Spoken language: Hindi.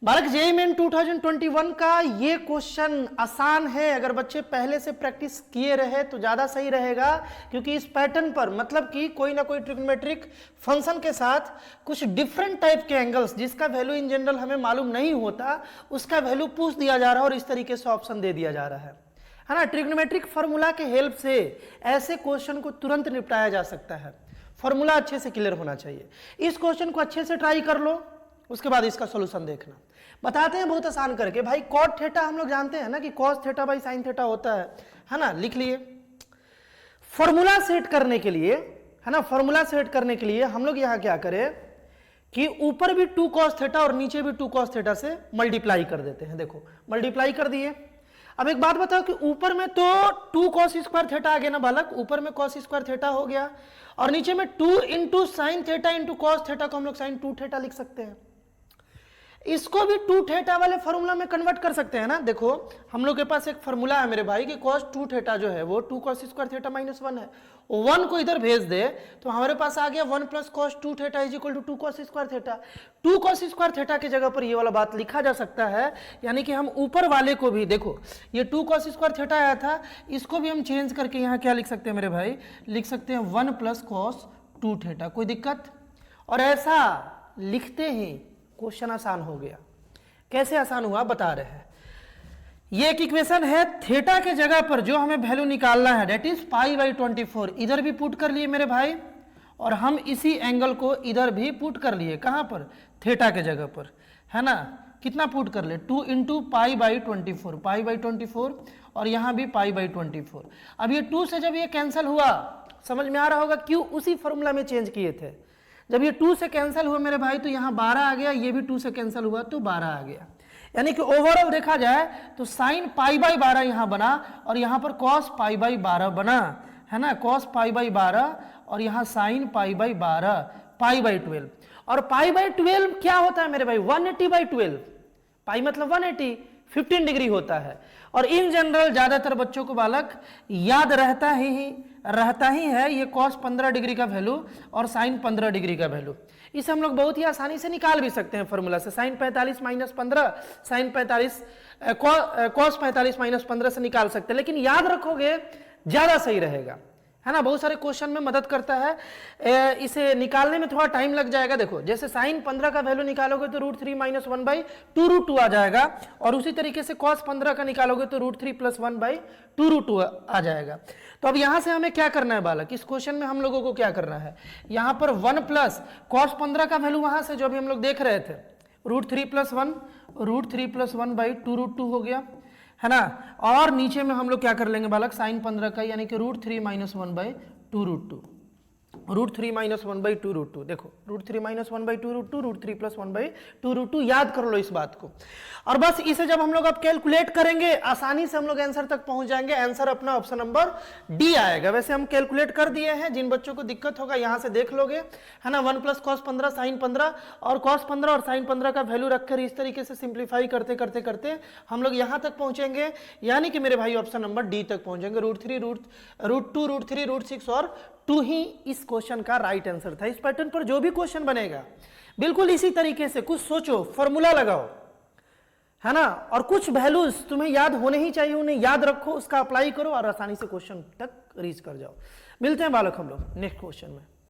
बालक जेईई मेन 2021 का ये क्वेश्चन आसान है, अगर बच्चे पहले से प्रैक्टिस किए रहे तो ज़्यादा सही रहेगा, क्योंकि इस पैटर्न पर मतलब कि कोई ना कोई ट्रिग्नोमेट्रिक फंक्शन के साथ कुछ डिफरेंट टाइप के एंगल्स जिसका वैल्यू इन जनरल हमें मालूम नहीं होता उसका वैल्यू पूछ दिया जा रहा है और इस तरीके से ऑप्शन दे दिया जा रहा है ना। ट्रिग्नोमेट्रिक फार्मूला के हेल्प से ऐसे क्वेश्चन को तुरंत निपटाया जा सकता है। फार्मूला अच्छे से क्लियर होना चाहिए। इस क्वेश्चन को अच्छे से ट्राई कर लो, उसके बाद इसका सॉल्यूशन देखना। बताते हैं बहुत आसान करके। भाई कॉट थीटा हम लोग जानते हैं ना कि cos theta by sine theta होता है ना, लिख लिए। फॉर्मूला सेट करने के लिए है ना, फॉर्मूला सेट करने के लिए हम लोग यहां क्या करें कि ऊपर भी 2 cos थीटा और नीचे भी 2 cos थीटा से मल्टीप्लाई कर देते हैं। देखो मल्टीप्लाई कर दिए। अब एक बात बताओ कि ऊपर में तो 2 cos स्क्वायर थीटा आ गया ना बालक, ऊपर में cos स्क्वायर थीटा हो गया और नीचे में 2 into sine theta into cos theta को हम लोग साइन 2 थीटा लिख सकते हैं। इसको भी 2 थीटा वाले फॉर्मूला में कन्वर्ट कर सकते हैं ना। देखो हम लोग के पास एक फॉर्मूला है मेरे भाई कि cos 2 थीटा जो है वो 2 cos स्क्वायर थीटा माइनस 1 है। 1 को इधर भेज दे तो हमारे पास आ गया 1 plus cos 2 theta is equal to 2 cos square theta. 2 cos square theta की जगह पर ये वाला बात लिखा जा सकता है, यानी कि हम ऊपर वाले को भी देखो ये 2 cos स्क्वायर थीटा आया था, इसको भी हम चेंज करके यहाँ क्या लिख सकते हैं मेरे भाई, लिख सकते हैं 1 प्लस cos 2 थीटा। कोई दिक्कत? और ऐसा लिखते ही क्वेश्चन आसान हो गया। कैसे आसान हुआ बता रहे हैं। ये एक इक्वेशन है, थीटा के जगह पर जो हमें वैल्यू निकालना है डेट इज पाई बाई 24, इधर भी पुट कर लिए मेरे भाई और हम इसी एंगल को इधर भी पुट कर लिए। कहां पर? थीटा के जगह पर, है ना। कितना पुट कर ले? 2 into pi by 24, pi by 24 और यहां भी पाई बाई 24। अब ये 2 से जब ये कैंसिल हुआ, समझ में आ रहा होगा क्यों उसी फॉर्मूला में चेंज किए थे। जब ये 2 से कैंसिल हुआ मेरे भाई तो यहाँ 12 आ गया, ये भी 2 से कैंसिल हुआ तो 12 आ गया। यानी कि ओवरऑल देखा जाए तो साइन पाई बाई 12 यहाँ बना और यहाँ पर कॉस पाई बाई 12 बना, है ना। कॉस पाई बाई 12 और यहाँ sine pi by 12, pi by 12। और पाई बाई 12 क्या होता है मेरे भाई? 180 बाई 12। पाई मतलब 180, 15 डिग्री होता है। और इन जनरल ज्यादातर बच्चों को बालक याद रहता ही है ये cos 15 डिग्री का वैल्यू और साइन 15 डिग्री का वैल्यू। इसे हम लोग बहुत ही आसानी से निकाल भी सकते हैं फॉर्मूला से। Sine 45 minus 15, sine 45 cos 45 minus 15 से निकाल सकते हैं, लेकिन याद रखोगे ज्यादा सही रहेगा, है ना। बहुत सारे क्वेश्चन में मदद करता है, इसे निकालने में थोड़ा टाइम लग जाएगा। देखो जैसे साइन 15 का वैल्यू निकालोगे तो √3 माइनस 1 बाई 2√2 आ जाएगा और उसी तरीके से cos 15 का निकालोगे तो √3 प्लस 1 बाई 2√2 आ जाएगा। तो अब यहां से हमें क्या करना है बालक, इस क्वेश्चन में हम लोगों को क्या करना है, यहां पर 1 प्लस cos 15 का वैल्यू वहां से जो अभी हम लोग देख रहे थे √3 प्लस 1, √3 प्लस 1 बाई 2√2 हो गया, है ना। और नीचे में हम लोग क्या कर लेंगे बालक, साइन 15 का यानी कि √3 माइनस 1 बाई 2√2, √3 माइनस 1 बाई 2√2। देखो √3 माइनस 1 बाई 2√2, √3 प्लस 1 बाई 2√2, याद कर लो इस बात को। और बस इसे जब हम लोग अब कैलकुलेट करेंगे आसानी से हम लोग आंसर तक पहुंच जाएंगे। आंसर अपना ऑप्शन नंबर डी आएगा। वैसे हम कैलकुलेट कर दिए हैं, जिन बच्चों को दिक्कत होगा यहां से देख लोगे, है ना। 1 प्लस cos 15 साइन 15 और cos 15 और साइन 15 का वैल्यू रखकर इस तरीके से सिंप्लीफाई करते करते करते हम लोग यहां तक पहुंचेंगे, यानी कि मेरे भाई ऑप्शन नंबर डी तक पहुंचेंगे। √3 √2 √3 √6 और 2 ही इस क्वेश्चन का राइट आंसर था। इस पैटर्न पर जो भी क्वेश्चन बनेगा बिल्कुल इसी तरीके से कुछ सोचो, फॉर्मूला लगाओ, है ना। और कुछ वैल्यूज तुम्हें याद होने ही चाहिए, उन्हें याद रखो, उसका अप्लाई करो और आसानी से क्वेश्चन तक रीच कर जाओ। मिलते हैं बालक हम लोग नेक्स्ट क्वेश्चन में।